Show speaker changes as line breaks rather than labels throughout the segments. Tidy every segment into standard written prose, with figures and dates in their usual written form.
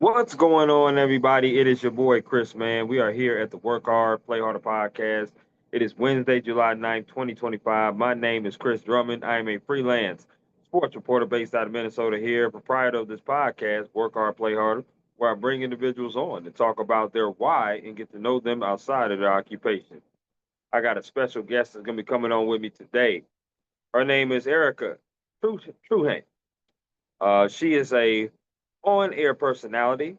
What's going on, everybody? It is your boy Chris, man. We are here at the Work Hard, Play Harder podcast. It is Wednesday, July 9th, 2025. My name is Chris Drummond. I am a freelance sports reporter based out of Minnesota here, proprietor of this podcast, Work Hard, Play Harder, where I bring individuals on to talk about their why and get to know them outside of their occupation. I got a special guest that's going to be coming on with me today. Her name is Aricka Truchan. She is a on-air personality.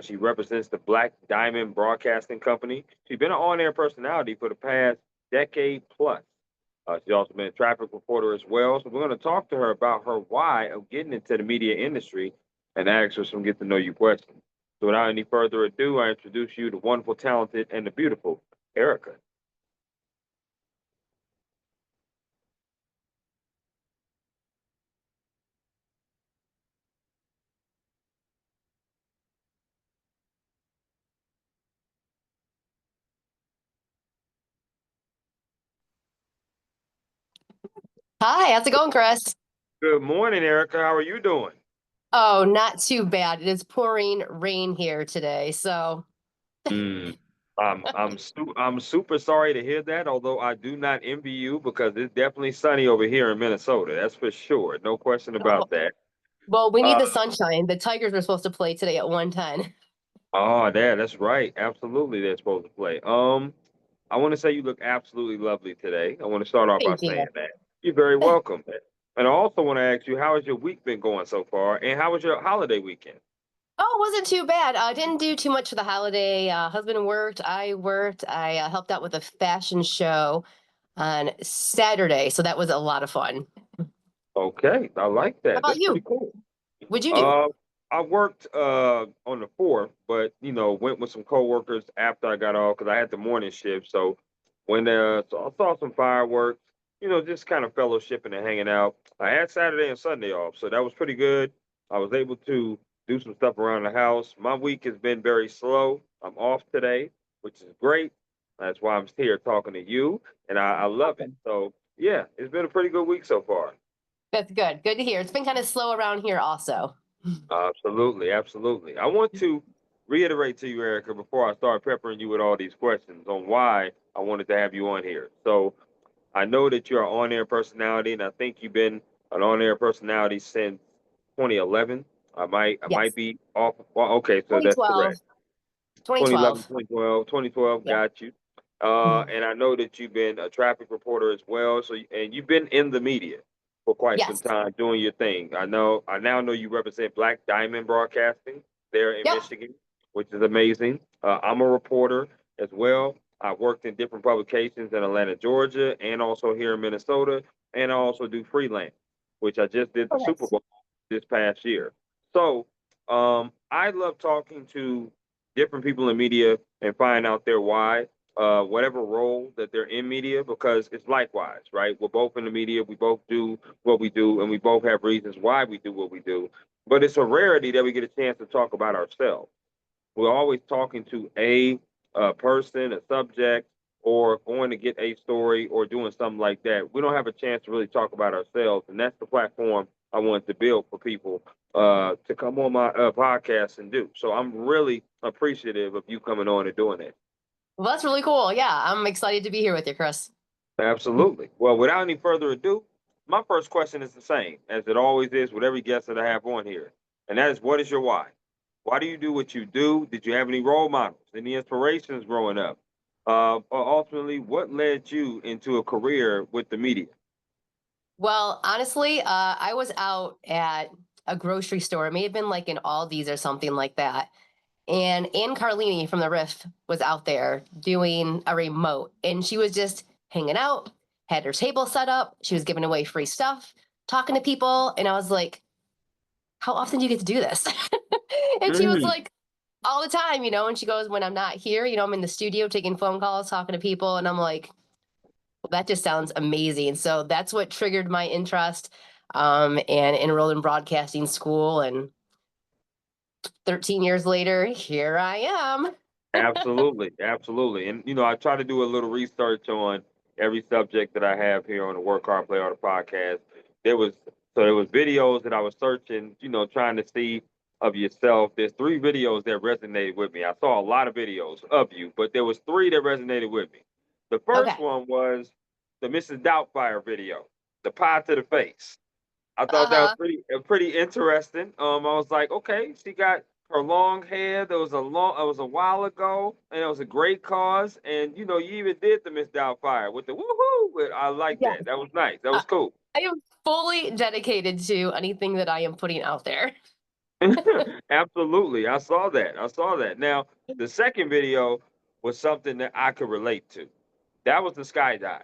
She represents the Black Diamond Broadcasting Company. She's been an on-air personality for the past decade plus. She's also been a traffic reporter as well. So we're going to talk to her about her why of getting into the media industry and ask her some get to know you questions. So without any further ado, I introduce you to wonderful, talented, and the beautiful Aricka.
Hi, how's it going, Chris?
Good morning, Aricka. How are you doing?
Oh, not too bad. It is pouring rain here today.
Mm. I'm super sorry to hear that, although I do not envy you because it's definitely sunny over here in Minnesota. That's for sure. No question
Oh,
about that.
well, we need
Uh
the sunshine. The Tigers were supposed to play today at 1:10.
oh, that's right. Absolutely, they're supposed to play. I want to say you look absolutely lovely today. I want to start off by
Thank you.
saying that. You're very welcome. And I also want to ask you, how has your week been going so far? And how was your holiday weekend?
Oh, it wasn't too bad. I didn't do too much for the holiday. Husband worked. I worked. I helped out with a fashion show on Saturday, so that was a lot of fun.
Okay, I like
How
that.
about
That's pretty
you?
cool.
What'd you do?
Uh, I worked on the fourth, but went with some coworkers after I got off because I had the morning shift. So so I saw some fireworks, just kind of fellowshipping and hanging out. I had Saturday and Sunday off, so that was pretty good. I was able to do some stuff around the house. My week has been very slow. I'm off today, which is great. That's why I'm here talking to you, and I love it.
Awesome.
So yeah, it's been a pretty good week so far.
That's good. Good to hear. It's been kind of slow around here also.
Absolutely, absolutely. I want to reiterate to you, Aricka, before I start peppering you with all these questions on why I wanted to have you on here. So I know that you're an on-air personality, and I think you've been an on-air personality since 2011. I
Yes.
might be off. Well, okay, so that's
2012.
correct. 2011,
2012.
2012, 2012.
Yeah.
Got you. And I know that you've been a traffic reporter as well. So, and you've been in the media for quite some
Yes.
time doing your thing. I now know you represent Black Diamond Broadcasting there in
Yep.
Michigan, which is amazing. I'm a reporter as well. I worked in different publications in Atlanta, Georgia, and also here in Minnesota. And I also do freelance, which I just did
Oh,
the Super
nice.
Bowl this past year. So, I love talking to different people in media and find out their why, whatever role that they're in media, because it's likewise, right? We're both in the media, we both do what we do, and we both have reasons why we do what we do. But it's a rarity that we get a chance to talk about ourselves. We're always talking to a person, a subject, or going to get a story or doing something like that. We don't have a chance to really talk about ourselves, and that's the platform I wanted to build for people to come on my podcast and do. So I'm really appreciative of you coming on and doing it.
Well, that's really cool. Yeah, I'm excited to be here with you, Chris.
Absolutely. Well, without any further ado, my first question is the same as it always is with every guest that I have on here, and that is, what is your why? Why do you do what you do? Did you have any role models, any inspirations growing up? Or ultimately, what led you into a career with the media?
Well, honestly, I was out at a grocery store. It may have been like in Aldi's or something like that. And Ann Carlini from the Riff was out there doing a remote, and she was just hanging out, had her table set up. She was giving away free stuff, talking to people. And I was like, how often do you get to do this? And she was
Mm,
like, all the time, and she goes, when I'm not here, I'm in the studio taking phone calls, talking to people. And I'm like, well, that just sounds amazing. So that's what triggered my interest, and enrolled in broadcasting school. And 13 years later, here I am.
absolutely, absolutely. And I try to do a little research on every subject that I have here on the Work Hard Play Hard podcast. There was there was videos that I was searching, trying to see of yourself. There's three videos that resonated with me. I saw a lot of videos of you, but there was three that resonated with me. The first
Okay.
one was the Mrs. Doubtfire video, the pie to the face. I thought that was
Uh-huh.
pretty interesting. I was like, okay, she got her long hair. There was it was a while ago, and it was a great cause. And you know, you even did the Miss Doubtfire with the woohoo. I like
Yes.
that. That was nice. That
Uh,
was cool.
I am fully dedicated to anything that I am putting out there.
Absolutely. I saw that. I saw that. Now, the second video was something that I could relate to. That was the skydive.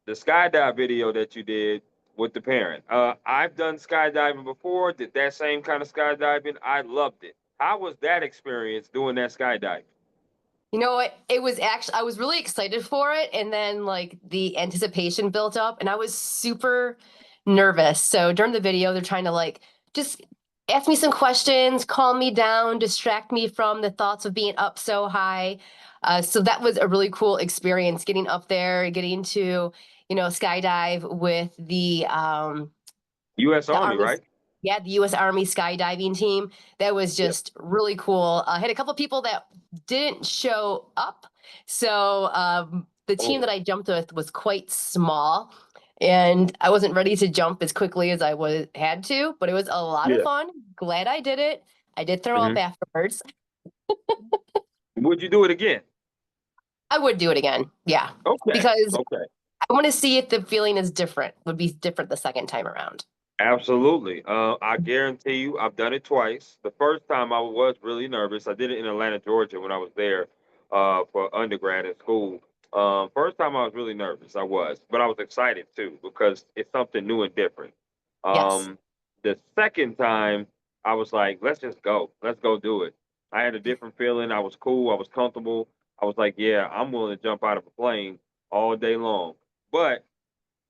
The skydive video that you did with the parent. I've done skydiving before, did that same kind of skydiving. I loved it. How was that experience doing that skydiving?
You know what? It was actually, I was really excited for it. And then, like, the anticipation built up, and I was super nervous. So during the video, they're trying to, like, just ask me some questions, calm me down, distract me from the thoughts of being up so high. So that was a really cool experience, getting up there, getting to, skydive with
U.S.
the
Army,
Army,
right?
yeah, the U.S. Army skydiving team. That was
Yep.
just really cool. I had a couple people that didn't show up, so the team that
Oh,
I jumped with was quite small, and I wasn't ready to jump as quickly as I had to. But it was a lot of
yeah.
fun. Glad I did it. I did throw up
Hmm.
afterwards.
Would you do it again?
I would do it again, yeah,
Okay.
because
Okay.
I want to see if the feeling is different. Would be different the second time around.
Absolutely. I guarantee you, I've done it twice. The first time I was really nervous. I did it in Atlanta, Georgia, when I was there for undergrad in school. First time I was really nervous. I was, but I was excited too because it's something new and different.
Yes.
The second time, I was like, let's just go. Let's go do it. I had a different feeling. I was cool. I was comfortable. I was like, yeah, I'm willing to jump out of a plane all day long. But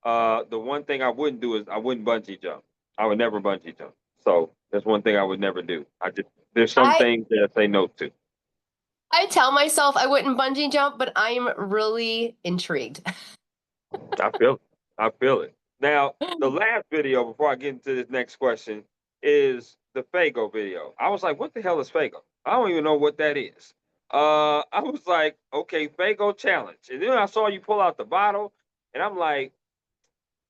the one thing I wouldn't do is I wouldn't bungee jump. I would never bungee jump. So that's one thing I would never do. There's some
I
things that I say no to.
I tell myself I wouldn't bungee jump, but I'm really intrigued.
I feel it. I feel it. Now, the last video before I get into this next question is the Faygo video. I was like, what the hell is Faygo? I don't even know what that is. I was like, okay, Faygo challenge. And then I saw you pull out the bottle, and I'm like,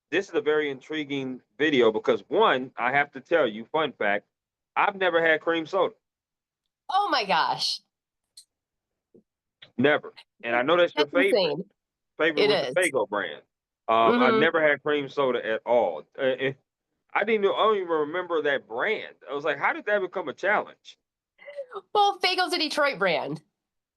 this is a very intriguing video because one, I have to tell you, fun fact, I've never had cream soda.
Oh my gosh.
Never. And I know that's your
That's insane.
favorite
It
with the
is.
Faygo brand. I
Hmm.
never had cream soda at all. I don't even remember that brand. I was like, how did that become a challenge?
Well, Faygo's a Detroit brand.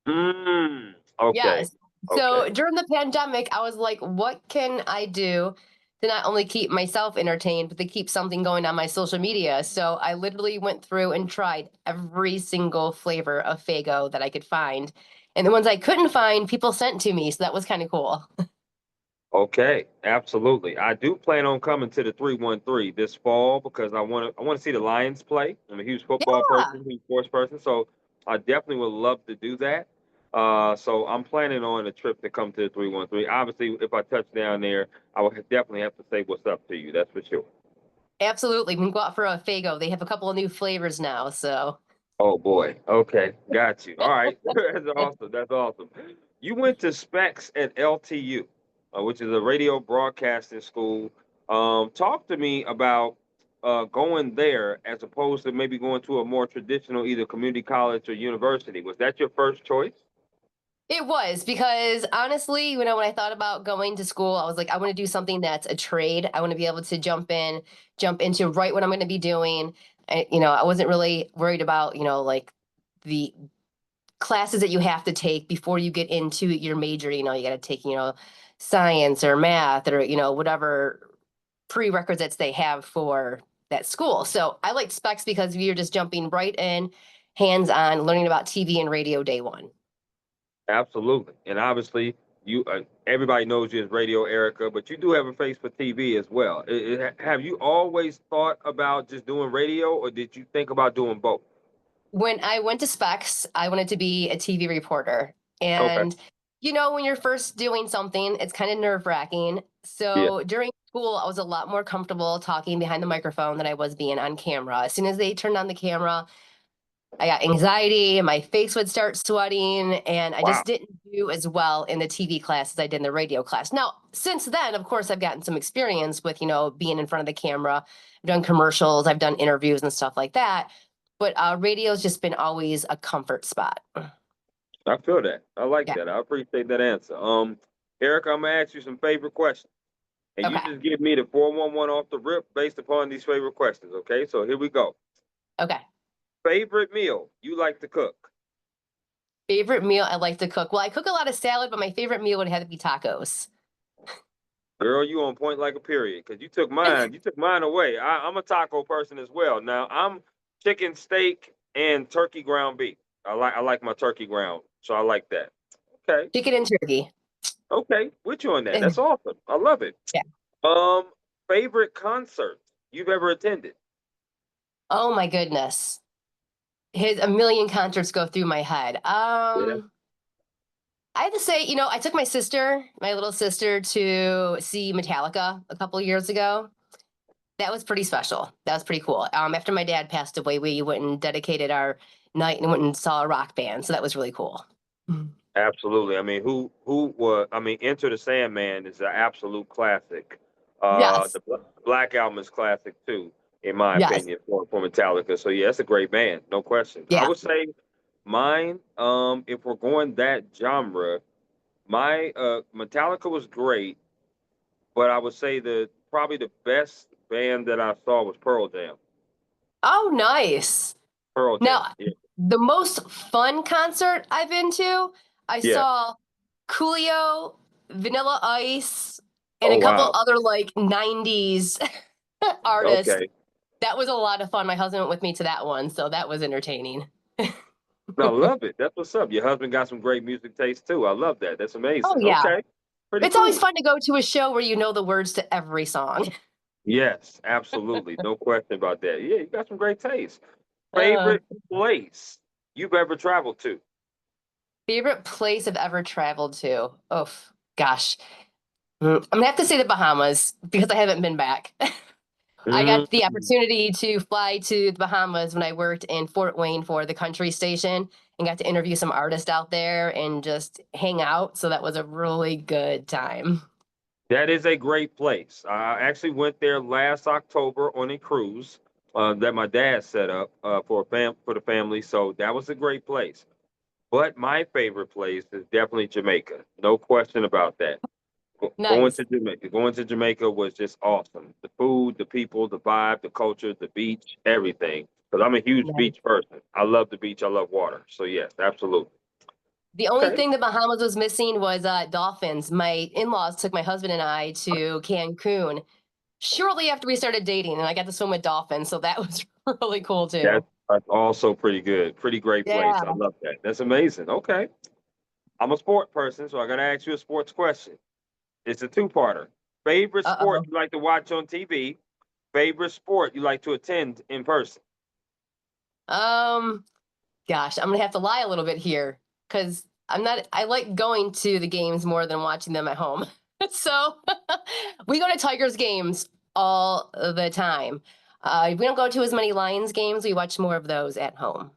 Okay.
Yes.
Okay.
So during the pandemic, I was like, what can I do to not only keep myself entertained, but to keep something going on my social media? So I literally went through and tried every single flavor of Faygo that I could find. And the ones I couldn't find, people sent to me. So that was kind of cool.
Okay, absolutely. I do plan on coming to the 313 this fall because I want to see the Lions play. I'm a huge football
Yeah.
person, huge sports person, so I definitely would love to do that. So I'm planning on a trip to come to the 313. Obviously, if I touch down there, I would definitely have to say what's up to you. That's for sure.
Absolutely. We can go out for a Faygo. They have a couple of new flavors now. So
Oh boy. Okay, got you. All right, that's awesome. That's awesome. You went to Specs at LTU, which is a radio broadcasting school. Talk to me about going there as opposed to maybe going to a more traditional either community college or university. Was that your first choice?
it was because honestly, when I thought about going to school, I was like, I want to do something that's a trade. I want to be able to jump into right what I'm going to be doing. I wasn't really worried about, like the classes that you have to take before you get into your major. You got to take, science or math or, whatever prerequisites they have for that school. So I liked specs because you're just jumping right in, hands on, learning about TV and radio day one.
Absolutely. And obviously, you everybody knows you as Radio Erica, but you do have a face for TV as well. Have you always thought about just doing radio, or did you think about doing both?
When I went to specs, I wanted to be a TV reporter.
Okay.
And, when you're first doing something, it's kind of nerve wracking.
Yeah.
So during school, I was a lot more comfortable talking behind the microphone than I was being on camera. As soon as they turned on the camera, I got anxiety and my face would start sweating, and I
Wow.
just didn't do as well in the TV class as I did in the radio class. Now, since then, of course, I've gotten some experience with, being in front of the camera. I've done commercials, I've done interviews and stuff like that. But radio's just been always a comfort spot.
I feel that. I like
Yeah.
that. I appreciate that answer. Eric, I'm gonna ask you some favorite questions. And you
Okay.
just give me the 411 off the rip based upon these favorite questions. Okay, so here we go.
Okay.
Favorite meal you like to cook?
Favorite meal I like to cook. Well, I cook a lot of salad, but my favorite meal would have to be tacos.
Girl, you on point like a period because you took mine. You took mine away. I'm a taco person as well. Now I'm chicken, steak, and turkey ground beef. I like my turkey ground, so I like that. Okay,
Chicken and turkey.
okay, with you on that. That's awesome. I love it.
Yeah.
Um, favorite concert you've ever attended?
Oh my goodness. His a million concerts go through my head.
Yeah.
I have to say, I took my little sister, to see Metallica a couple of years ago. That was pretty special. That was pretty cool. After my dad passed away, we went and dedicated our night and went and saw a rock band. So that was really cool. Mhm.
Absolutely. I mean, who was? I mean, Enter the Sandman is an absolute classic.
Yes.
The Black Album is classic too, in my
Yes.
opinion, for Metallica. So yeah, it's a great band, no question. I
Yeah.
would say mine. If we're going that genre, my Metallica was great, but I would say the probably the best band that I saw was Pearl Jam.
Oh, nice.
Pearl Jam.
Now,
Yeah.
the most fun concert I've been to, I
Yeah.
saw Coolio, Vanilla Ice, and
Oh
a couple
wow.
other like 90s artists.
Okay.
That was a lot of fun. My husband went with me to that one, so that was entertaining.
No, I love it. That's what's up. Your husband got some great music taste too. I love that. That's
Oh,
amazing.
yeah.
Okay. Pretty
It's always
cool.
fun to go to a show where you know the words to every song.
Yes, absolutely. No question about that. Yeah, you got some great taste.
Uh,
Favorite place you've ever traveled to?
Favorite place I've ever traveled to? Oh, gosh. I'm gonna have to say the Bahamas because I haven't been back. I got the
Mm,
opportunity to fly to the Bahamas when I worked in Fort Wayne for the country station and got to interview some artists out there and just hang out. So that was a really good time.
that is a great place. I actually went there last October on a cruise that my dad set up for the family. So that was a great place. But my favorite place is definitely Jamaica. No question about that. Going
Nice.
to Jamaica, was just awesome. The food, the people, the vibe, the culture, the beach, everything. Because I'm a huge
Nice.
beach person. I love the beach. I love water. So yes, absolutely.
The only
Okay.
thing the Bahamas was missing was dolphins. My in-laws took my husband and I to Cancun shortly after we started dating, and I got to swim with dolphins. So that was really cool too.
That's also pretty good. Pretty great place. I
Yeah.
love that. That's amazing. Okay. I'm a sport person, so I got to ask you a sports question. It's a two-parter. Favorite sport
Uh-oh.
you like to watch on TV? Favorite sport you like to attend in person?
Um, Gosh, I'm gonna have to lie a little bit here because I like going to the games more than watching them at home. So we go to Tigers games all the time. We don't go to as many Lions games. We watch more of those at home.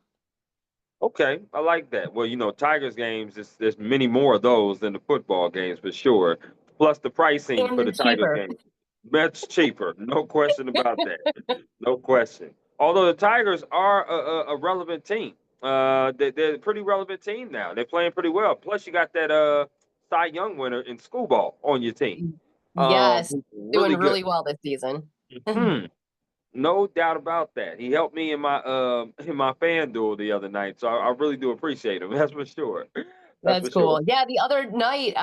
Okay, I like that. Well, Tigers games, there's many more of those than the football games for sure. Plus the pricing
And
for
they're
the Tigers
cheaper.
games, much cheaper. No question about that. No question. Although the Tigers are a relevant team. They're a pretty relevant team now. They're playing pretty well. Plus you got that Cy Young winner in school ball on your team.
Yes,
Who's
doing
really good.
really well this season.
Hmm. No doubt about that. He helped me in my fan duel the other night, so I really do appreciate him. That's for sure. That's
That's
for sure.
cool. Yeah, the other night,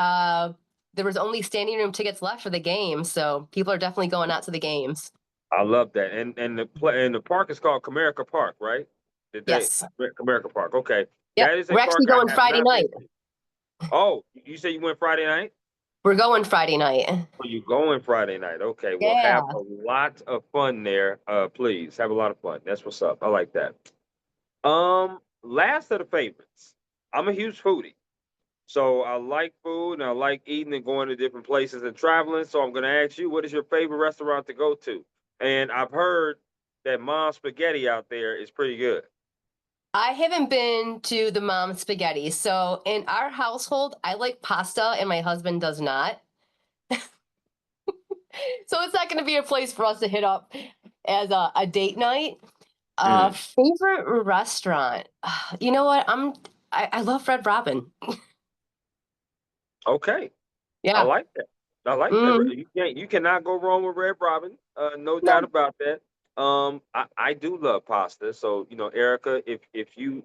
there was only standing room tickets left for the game, so people are definitely going out to the games.
I love that. And the park is called Comerica Park, right? Did they
Yes.
Comerica Park? Okay,
Yep.
that is a
We're
park
actually
I
going
have
Friday
not been
night.
to. Oh, you said you went Friday night?
We're going Friday night.
Oh, you going Friday night? Okay, well have
Yeah.
a lot of fun there. Please have a lot of fun. That's what's up. I like that. Last of the favorites. I'm a huge foodie. So I like food and I like eating and going to different places and traveling. So I'm going to ask you, what is your favorite restaurant to go to? And I've heard that Mom's Spaghetti out there is pretty good.
I haven't been to the mom spaghetti. So in our household, I like pasta and my husband does not. So it's not going to be a place for us to hit up as a date night.
Mm.
Favorite restaurant? You know what? I love Red Robin.
Okay. I
Yeah.
like that. I like that.
Mm,
You cannot go wrong with Red Robin. No doubt
no.
about that. I do love pasta. So, Erica, if you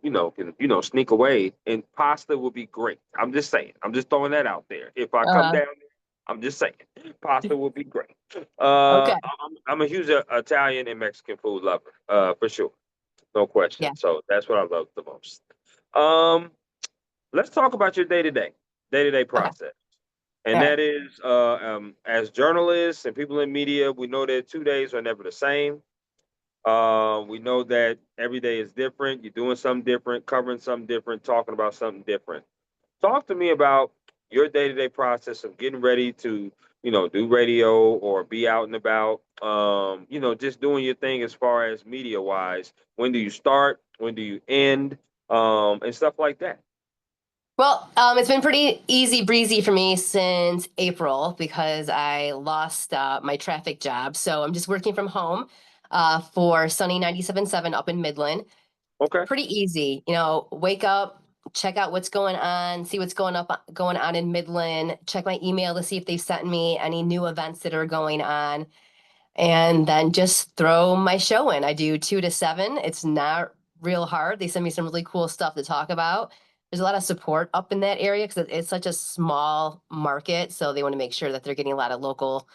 sneak away and pasta will be great. I'm just saying. I'm just throwing that out there. If I come
Uh,
down there, I'm just saying. Pasta will be great.
okay.
I'm a huge Italian and Mexican food lover, for sure. No
Yeah.
question. So that's what I love the most. Um, let's talk about your day-to-day
Okay.
process. And
All right.
that is, as journalists and people in media, we know that 2 days are never the same. We know that every day is different. You're doing something different, covering something different, talking about something different. Talk to me about your day-to-day process of getting ready to, do radio or be out and about. Just doing your thing as far as media-wise. When do you start? When do you end? And stuff like that.
Well, it's been pretty easy breezy for me since April because I lost my traffic job. So I'm just working from home for Sunny 97.7 up in Midland.
Okay.
Pretty easy, wake up, check out what's going on, see what's going on in Midland, check my email to see if they've sent me any new events that are going on, and then just throw my show in. I do 2 to 7. It's not real hard. They send me some really cool stuff to talk about. There's a lot of support up in that area because it's such a small market, so they want to make sure that they're getting a lot of local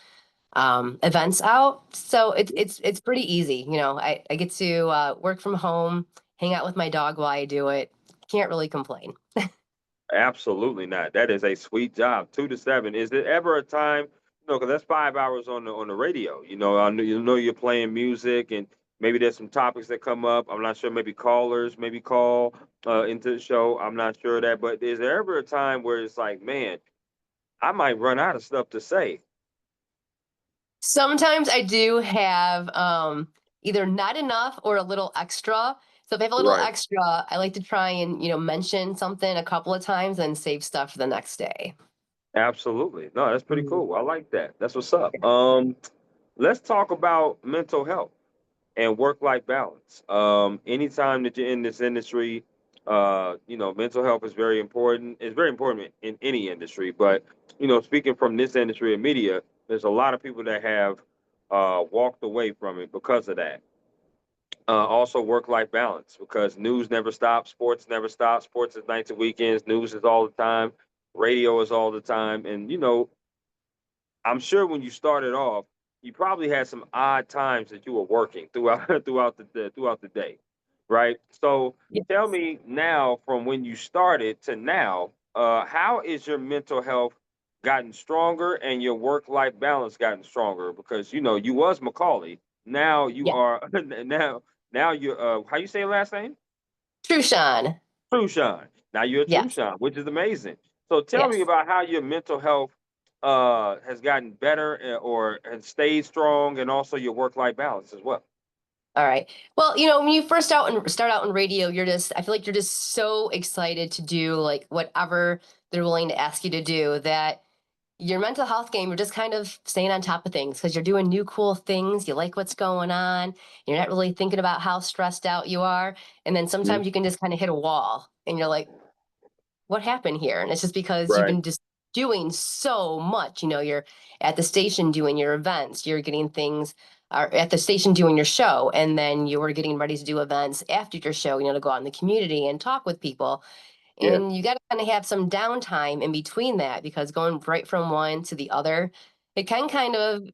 events out. So it's pretty easy. I get to work from home, hang out with my dog while I do it. Can't really complain.
Absolutely not. That is a sweet job. 2 to 7. Is there ever a time, because that's 5 hours on the radio. I know you're playing music and maybe there's some topics that come up. I'm not sure. Maybe callers maybe call into the show. I'm not sure of that. But is there ever a time where it's like, man, I might run out of stuff to say?
Sometimes I do have either not enough or a little extra. So if I have a little
Right.
extra, I like to try and mention something a couple of times and save stuff for the next day.
Absolutely. No, that's pretty
Mm.
cool. I like that. That's what's up. Let's talk about mental health and work-life balance. Anytime that you're in this industry, mental health is very important. It's very important in any industry, but speaking from this industry of media, there's a lot of people that have walked away from it because of that. Also, work-life balance because news never stops, sports never stops. Sports is nights and weekends. News is all the time. Radio is all the time, and I'm sure when you started off, you probably had some odd times that you were working throughout throughout the day, right? So tell
Yes.
me now, from when you started to now, how is your mental health gotten stronger and your work life balance gotten stronger? Because you was Macaulay, now you
Yeah.
are now you're how you say your last name?
Truchan.
Truchan. Now you're a
Yes.
Truchan, which is amazing. So tell me
Yes.
about how your mental health has gotten better or has stayed strong, and also your work life balance as well.
All right. Well, when you first start out in radio, I feel like you're just so excited to do like whatever they're willing to ask you to do that your mental health game, you're just kind of staying on top of things because you're doing new cool things. You like what's going on. You're not really thinking about how stressed out you are. And then
Mhm.
sometimes you can just kind of hit a wall and you're like, what happened here? And it's just because you've
Right.
been just doing so much. You're at the station doing your events, you're getting things are at the station doing your show, and then you're getting ready to do events after your show, to go out in the community and talk with people.
Yeah.
And you got to kind of have some downtime in between that because going right from one to the other, it can kind of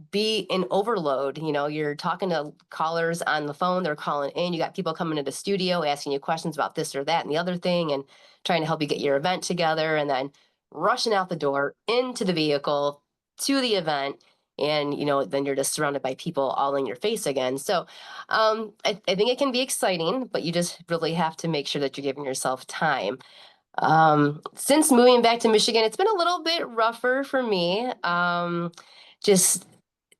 be an overload. You're talking to callers on the phone, they're calling in, you got people coming into the studio asking you questions about this or that and the other thing, and trying to help you get your event together, and then rushing out the door into the vehicle to the event. And then you're just surrounded by people all in your face again. So I think it can be exciting, but you just really have to make sure that you're giving yourself time. Since moving back to Michigan, it's been a little bit rougher for me. Just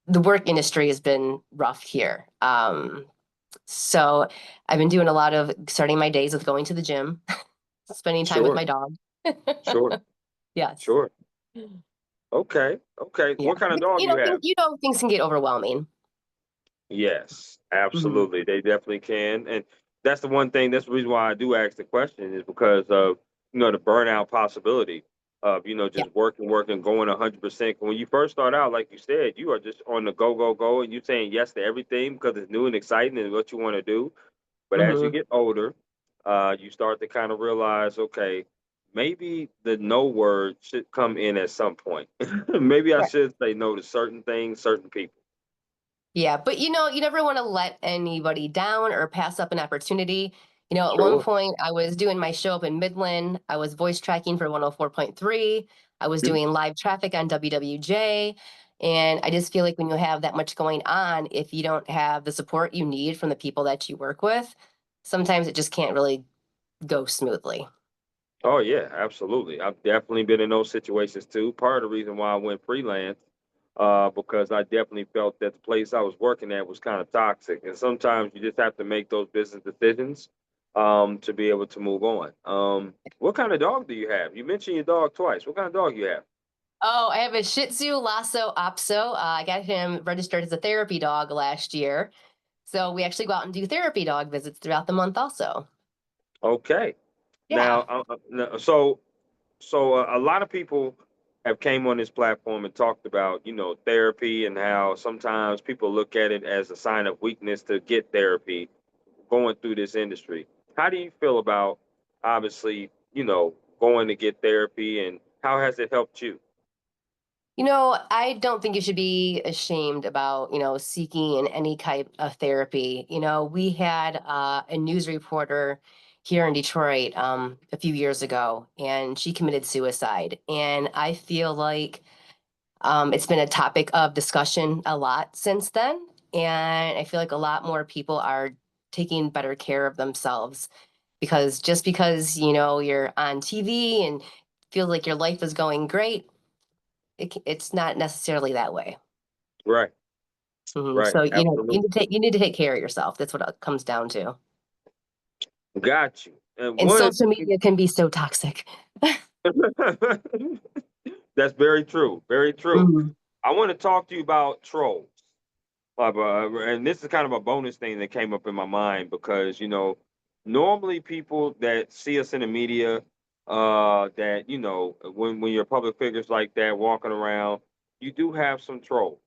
the work industry has been rough here. So I've been doing a lot of starting my days with going to the gym, spending time with
Sure,
my dog.
sure,
Yes.
sure. Okay, okay.
Yeah.
What kind of
But,
dog you have?
things can get overwhelming.
Yes,
Hmm.
absolutely. They definitely can. And that's the one thing, that's the reason why I do ask the question is because of, the burnout possibility of,
Yeah.
just working, going 100%. When you first start out, like you said, you are just on the go, go, go, and you're saying yes to everything because it's new and exciting and what you want to do. But as you
Hmm.
get older, you start to kind of realize, okay, maybe the no word should come in at some point. Maybe I should say no to certain things, certain people.
Yeah, but you never want to let anybody down or pass up an opportunity. At one
Sure.
point, I was doing my show up in Midland. I was voice tracking for 104.3. I was
Mhm.
doing live traffic on WWJ. And I just feel like when you have that much going on, if you don't have the support you need from the people that you work with, sometimes it just can't really go smoothly.
Oh yeah, absolutely. I've definitely been in those situations too. Part of the reason why I went freelance, because I definitely felt that the place I was working at was kind of toxic, and sometimes you just have to make those business decisions, to be able to move on. What kind of dog do you have? You mentioned your dog twice. What kind of dog you have?
Oh, I have a Shih Tzu Lhasa Apso. I got him registered as a therapy dog last year. So we actually go out and do therapy dog visits throughout the month also.
Okay. Now,
Yeah.
a lot of people have came on this platform and talked about, therapy and how sometimes people look at it as a sign of weakness to get therapy going through this industry. How do you feel about obviously, going to get therapy and how has it helped you?
I don't think you should be ashamed about, seeking in any type of therapy. We had a news reporter here in Detroit a few years ago, and she committed suicide. And I feel like it's been a topic of discussion a lot since then. And I feel like a lot more people are taking better care of themselves because just because, you're on TV and feels like your life is going great, it's not necessarily that way.
Right, right,
So,
absolutely.
you need to take care of yourself. That's what it comes down to.
Got you. And
And
one of
social
the things
media can be so toxic.
that's very true, very true.
Mhm.
I want to talk to you about trolls. And this is kind of a bonus thing that came up in my mind because normally people that see us in the media, that when you're public figures like that walking around, you do have some trolls,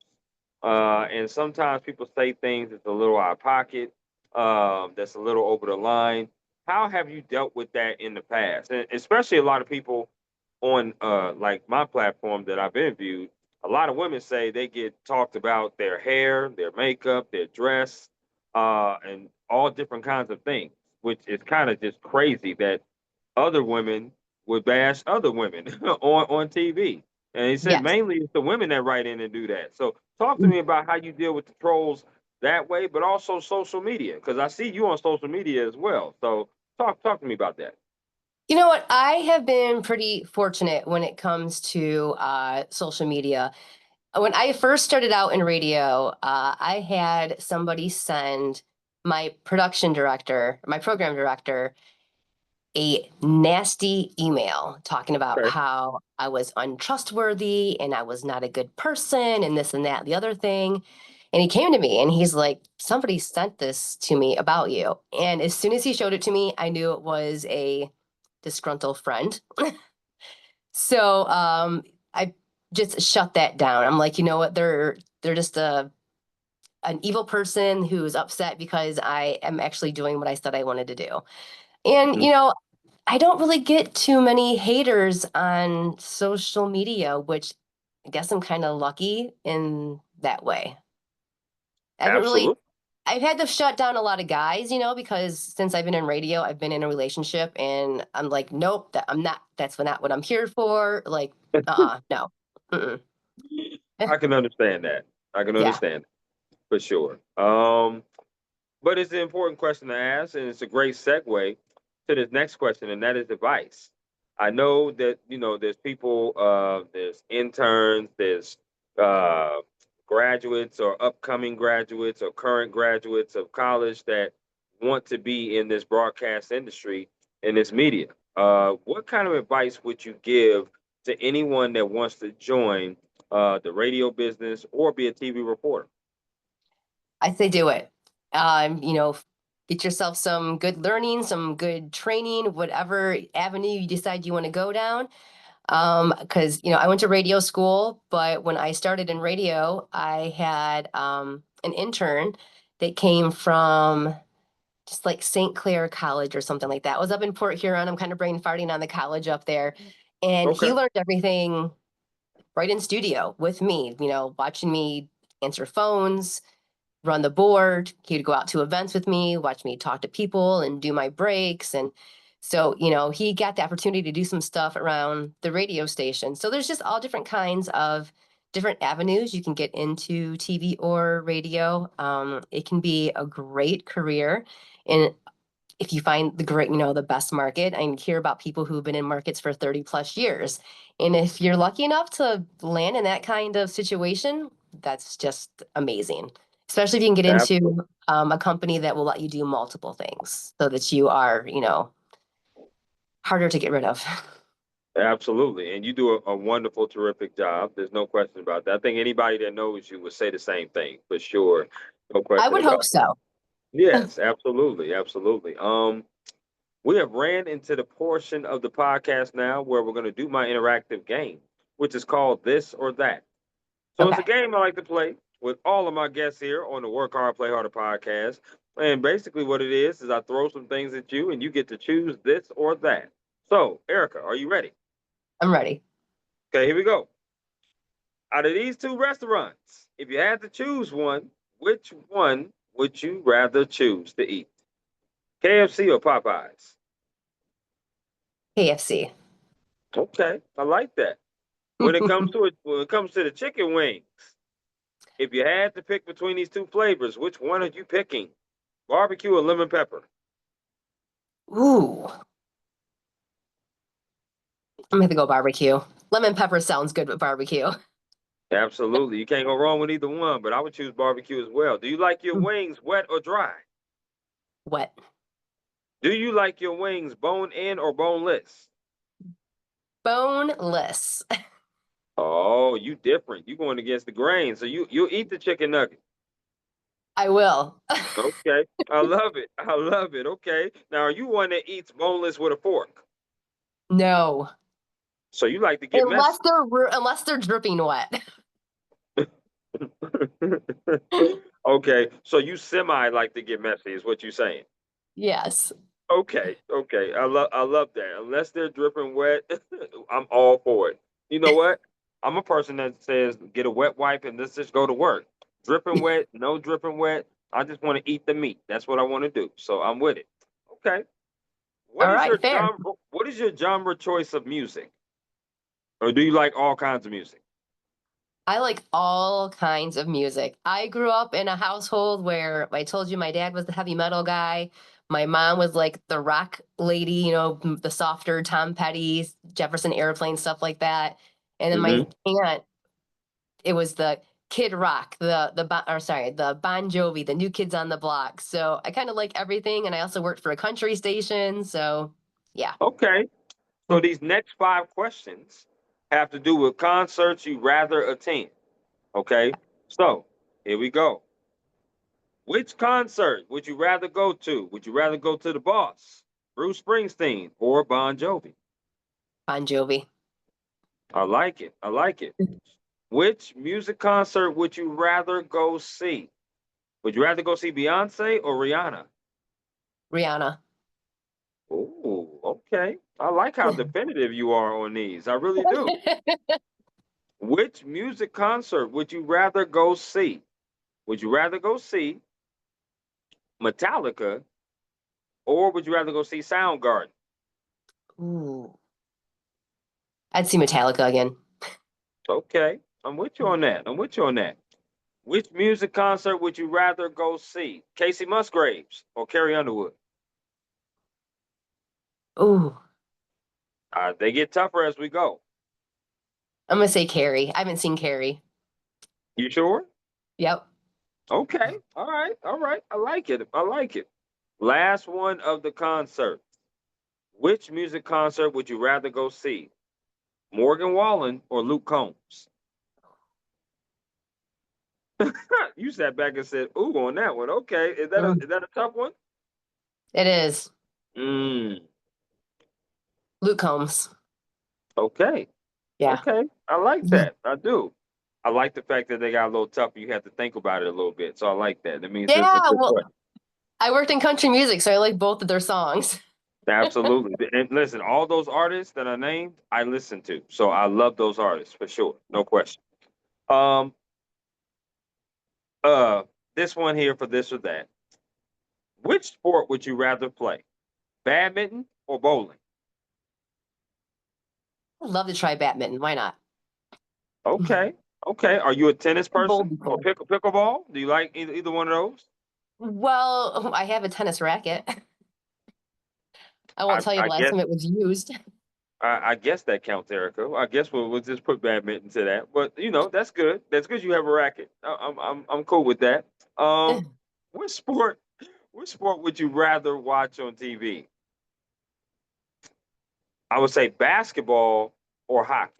and sometimes people say things that's a little out of pocket, that's a little over the line. How have you dealt with that in the past? And especially a lot of people on like my platform that I've interviewed, a lot of women say they get talked about their hair, their makeup, their dress, and all different kinds of things, which is kind of just crazy that other women would bash other women on TV. And he said
Yes.
mainly it's the women that write in and do that. So talk to me about how you deal with the trolls that way, but also social media, because I see you on social media as well. So talk to me about that.
You know what? I have been pretty fortunate when it comes to social media. When I first started out in radio, I had somebody send my production director, my program director, a nasty email talking about
Okay.
how I was untrustworthy and I was not a good person and this and that, and the other thing. And he came to me and he's like, somebody sent this to me about you. And as soon as he showed it to me, I knew it was a disgruntled friend. So I just shut that down. I'm like, you know what? They're just an evil person who's upset because I am actually doing what I said I wanted to do. And
Mhm.
I don't really get too many haters on social media, which I guess I'm kind of lucky in that way. I haven't really,
Absolutely.
I've had to shut down a lot of guys, because since I've been in radio, I've been in a relationship and I'm like, nope, I'm not, that's not what I'm here for. Like, no. Mm-mm.
I can understand that. I can
Yeah.
understand for sure. But it's an important question to ask, and it's a great segue to this next question, and that is advice. I know that there's people, there's interns, there's uh, graduates or upcoming graduates or current graduates of college that want to be in this broadcast industry, in this media. What kind of advice would you give to anyone that wants to join the radio business or be a TV reporter?
I say do it. You know, get yourself some good learning, some good training, whatever avenue you decide you want to go down. Because you know, I went to radio school, but when I started in radio, I had an intern that came from just like St. Clair College or something like that. It was up in Port Huron. I'm kind of brain farting on the college up there. And he
Okay.
learned everything right in studio with me, you know, watching me answer phones, run the board. He would go out to events with me, watch me talk to people and do my breaks. And so, you know, he got the opportunity to do some stuff around the radio station. So there's just all different kinds of different avenues you can get into TV or radio. It can be a great career. And if you find the great, you know, the best market, I hear about people who've been in markets for 30 plus years. And if you're lucky enough to land in that kind of situation, that's just amazing. Especially if you can get
Absolutely.
into a company that will let you do multiple things so that you are, you know, harder to get rid of.
Absolutely. And you do a wonderful, terrific job. There's no question about that. I think anybody that knows you would say the same thing for sure. No
I
question
would hope
about that.
so.
Yes, absolutely. Absolutely. We have ran into the portion of the podcast now where we're going to do my interactive game, which is called This or That. So it's a
Okay.
game I like to play with all of my guests here on the Work Hard, Play Harder podcast. And basically, what it is I throw some things at you and you get to choose this or that. So, Erica, are you ready?
I'm ready.
Okay, here we go. Out of these two restaurants, if you had to choose one, which one would you rather choose to eat? KFC or Popeyes?
KFC.
Okay, I like that. When it comes to the chicken wings, if you had to pick between these two flavors, which one are you picking? Barbecue or lemon pepper?
Ooh, I'm gonna have to go barbecue. Lemon pepper sounds good with barbecue.
Absolutely. You can't go wrong with either one, but I would choose barbecue as well. Do you like your wings wet or dry?
Wet.
Do you like your wings bone in or boneless?
Boneless.
Oh, you different. You going against the grain. So you'll eat the chicken nugget.
I will.
Okay. I love it. I love it. Okay. Now are you one that eats boneless with a fork?
No.
So you like to get messy.
Unless they're dripping wet.
Okay. So you semi like to get messy is what you're saying.
Yes.
Okay, okay. I love that. Unless they're dripping wet, I'm all for it. You know what? I'm a person that says get a wet wipe and let's just go to work. Dripping wet, no dripping wet. I just want to eat the meat. That's what I want to do. So I'm with it. Okay.
All right, fair.
What is your genre choice of music? Or do you like all kinds of music?
I like all kinds of music. I grew up in a household where I told you my dad was the heavy metal guy. My mom was like the rock lady, you know, the softer Tom Petty, Jefferson Airplane, stuff like that. And then my
Hmm.
aunt, it was the Kid Rock, the Bon Jovi, the New Kids on the Block. So I kind of like everything, and I also worked for a country station. So yeah.
Okay. So these next five questions have to do with concerts you rather attend. Okay. So here we go. Which concert would you rather go to? Would you rather go to the Boss, Bruce Springsteen, or Bon Jovi?
Bon Jovi.
I like it. I like it. Which music concert would you rather go see? Would you rather go see Beyonce or Rihanna?
Rihanna.
Oh, okay. I like how definitive you are on these. I really do. Which music concert would you rather go see? Would you rather go see Metallica or would you rather go see Soundgarden?
Ooh. I'd see Metallica again.
Okay, I'm with you on that. I'm with you on that. Which music concert would you rather go see? Casey Musgraves or Carrie Underwood?
Ooh.
They get tougher as we go.
I'm gonna say Carrie. I haven't seen Carrie.
You sure?
Yep.
Okay. All right. All right. I like it. I like it. Last one of the concert. Which music concert would you rather go see? Morgan Wallen or Luke Combs? You sat back and said, "Ooh," on that one. Okay.
Mm,
Is that a tough one?
it is.
Mm.
Luke Combs.
Okay.
Yeah.
Okay. I like that. I do. I like the fact that they got a little tougher. You have to think about it a little bit. So I like that. That means it's a
Yeah.
good
Well,
play.
I worked in country music, so I like both of their songs.
Absolutely. And listen, all those artists that I named, I listen to. So I love those artists for sure. No question. Um, uh, this one here for this or that. Which sport would you rather play? Badminton or bowling?
I'd love to try badminton. Why not?
Okay. Okay. Are you a tennis
Bowl
person or
before.
pickleball? Do you like either one of those?
Well, I have a tennis racket. I won't tell you
I
the last
guess
time it was used.
I guess that counts, Erica. I guess we'll just put badminton to that. But you know, that's good. That's good. You have a racket. I'm cool with that. Um, what sport? What sport would you rather watch on TV? I would say basketball or hockey.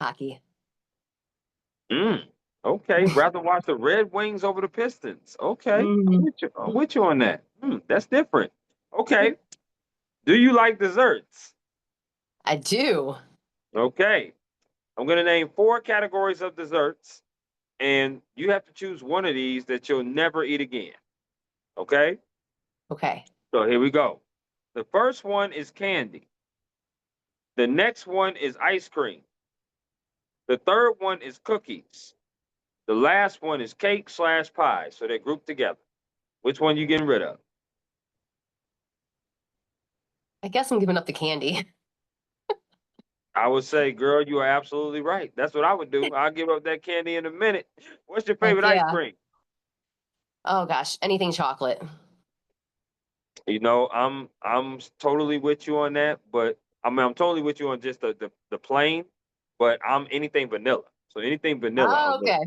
Hockey.
Mm, okay, rather watch the Red Wings over the Pistons. Okay,
Mm,
I'm with you on that. That's different. Okay, do you like desserts?
I do.
Okay, I'm gonna name four categories of desserts, and you have to choose one of these that you'll never eat again. Okay,
Okay.
so here we go. The first one is candy. The next one is ice cream. The third one is cookies. The last one is cake/pie. So they're grouped together. Which one you getting rid of?
I guess I'm giving up the candy.
I would say, girl, you are absolutely right. That's what I would do. I'll give up that candy in a minute. What's your
Heck
favorite ice
yeah.
cream?
Oh gosh, anything chocolate.
You know, I'm totally with you on that, but I'm totally with you on just the plain, but I'm anything vanilla. So anything vanilla,
Oh,
I'm with.
okay.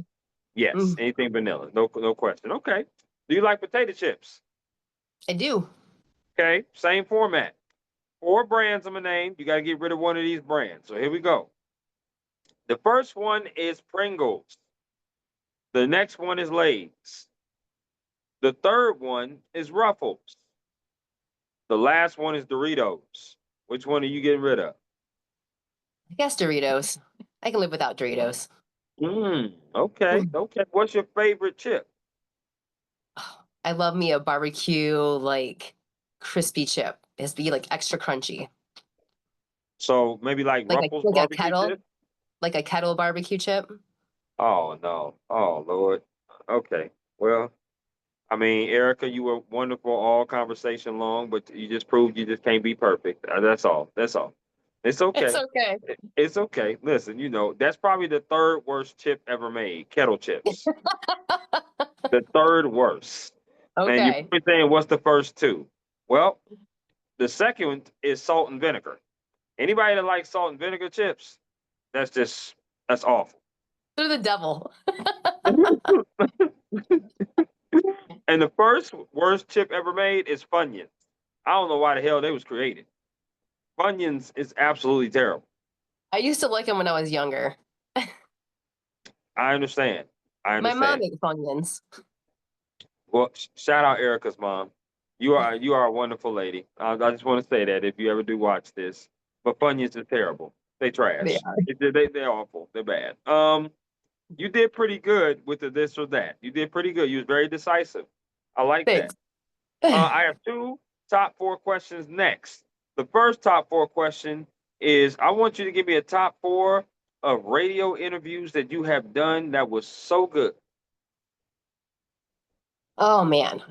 Yes,
Mm,
anything vanilla. No question. Okay. Do you like potato chips?
I do.
Okay, same format. Four brands I'm gonna name. You gotta get rid of one of these brands. So here we go. The first one is Pringles. The next one is Lay's. The third one is Ruffles. The last one is Doritos. Which one are you getting rid of?
I guess Doritos. I can live without Doritos.
Okay,
Mm.
okay. What's your favorite chip?
I love me a barbecue like crispy chip. It has to be like extra crunchy.
So maybe like
Like a
Ruffles
like a
barbecue
kettle,
chip?
like a kettle barbecue chip.
Oh no. Oh Lord. Okay. Well, I mean, Erica, you were wonderful all conversation long, but you just proved you just can't be perfect. That's all. That's all. It's
It's
okay.
okay.
It's okay. Listen, you know, that's probably the third worst chip ever made, kettle chips. The third worst. And you're
Okay.
probably saying, what's the first two? Well, the second one is salt and vinegar. Anybody that likes salt and vinegar chips, that's awful.
They're the devil.
And the first worst chip ever made is Funyuns. I don't know why the hell they was created. Funyuns is absolutely terrible.
I used to like them when I was younger.
I understand. I
My mom
understand.
ate Funyuns.
Well, shout out Erica's mom. You are a wonderful lady. I just want to say that if you ever do watch this, but Funyuns is terrible. They
They
trash.
are.
They're awful. They're bad. You did pretty good with the this or that. You did pretty good. You was very decisive. I like that.
Thanks.
I have two top four questions next. The first top four question is I want you to give me a top four of radio interviews that you have done that was so good.
Oh man.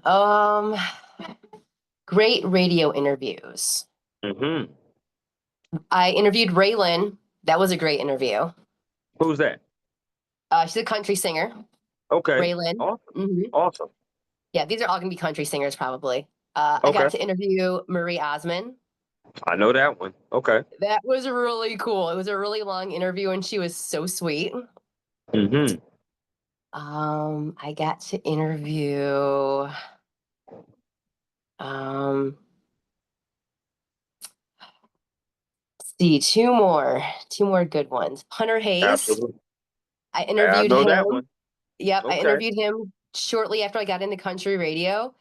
Great radio interviews.
Mm-hmm.
I interviewed Raylan. That was a great interview.
Who's that?
She's a country singer.
Okay.
Raylan.
Awesome.
Hmm.
Awesome.
Yeah, these are all gonna be country singers probably. I
Okay.
got to interview Marie Osmond.
I know that one. Okay.
That was really cool. It was a really long interview, and she was so sweet.
Mm-hmm.
I got to interview um see two more good ones. Hunter Hayes.
Absolutely.
I
I
interviewed
know
him.
that one.
Yep, I
Okay.
interviewed him shortly after I got into country radio.